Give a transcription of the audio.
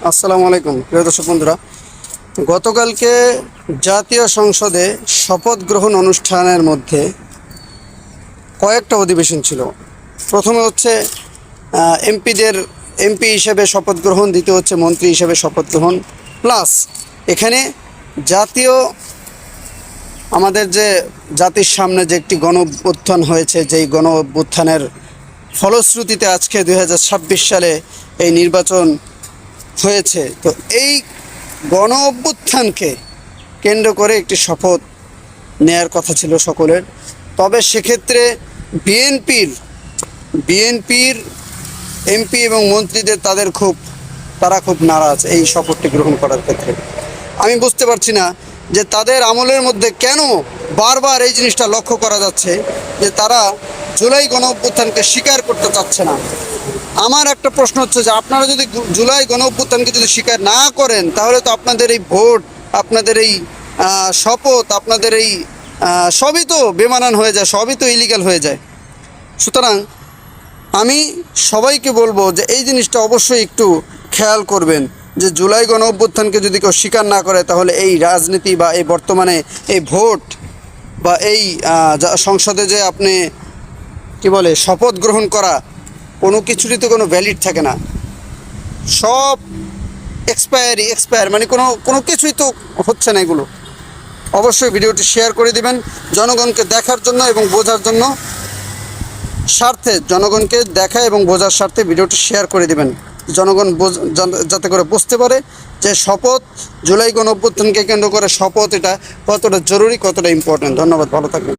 আসসালামু আলাইকুম প্রিয় দর্শক বন্ধুরা, গতকালকে জাতীয় সংসদে শপথ গ্রহণ অনুষ্ঠানের মধ্যে কয়েকটা অধিবেশন ছিল। প্রথমে হচ্ছে এমপি হিসেবে শপথ গ্রহণ, দ্বিতীয় হচ্ছে মন্ত্রী হিসেবে শপথ গ্রহণ, প্লাস এখানে জাতীয় আমাদের যে জাতির সামনে যে একটি গণ অভ্যুত্থান হয়েছে, যেই গণ অভ্যুত্থানের ফলশ্রুতিতে আজকে 2026 সালে এই নির্বাচন হয়েছে। তো এই গণ অভ্যুত্থানকে কেন্দ্র করে একটি শপথ নেয়ার কথা ছিল সকলের। তবে সেক্ষেত্রে বিএনপির এমপি এবং মন্ত্রীদের তারা খুব নারাজ এই শপথটি গ্রহণ করার ক্ষেত্রে। আমি বুঝতে পারছি না যে তাদের আমলের মধ্যে কেন বারবার এই জিনিসটা লক্ষ্য করা যাচ্ছে যে তারা জুলাই গণ অভ্যুত্থানকে স্বীকার করতে চাচ্ছে না। আমার একটা প্রশ্ন হচ্ছে যে আপনারা যদি জুলাই গণ অভ্যুত্থানকে যদি স্বীকার না করেন, তাহলে তো আপনাদের এই ভোট, আপনাদের এই শপথ, আপনাদের এই সবই তো বেমানান হয়ে যায়, সবই তো ইলিগাল হয়ে যায়। সুতরাং আমি সবাইকে বলবো যে এই জিনিসটা অবশ্যই একটু খেয়াল করবেন যে জুলাই গণ অভ্যুত্থানকে যদি কেউ স্বীকার না করে, তাহলে এই রাজনীতি বা এই বর্তমানে এই ভোট বা এই সংসদে যে আপনি শপথ গ্রহণ করা, কোনো কিছুরই তো কোনো ভ্যালিড থাকে না। সব এক্সপায়ার, মানে কোনো কিছুই তো হচ্ছে না। এগুলো অবশ্যই ভিডিওটি শেয়ার করে দিবেন জনগণকে দেখার জন্য এবং বোঝার জন্য স্বার্থে, জনগণকে দেখা এবং বোঝার স্বার্থে ভিডিওটি শেয়ার করে দিবেন, জনগণ যাতে করে বুঝতে পারে যে শপথ, জুলাই গণ অভ্যুত্থানকে কেন্দ্র করে শপথ এটা কতটা জরুরি, কতটা ইম্পর্টেন্ট। ধন্যবাদ, ভালো থাকবেন।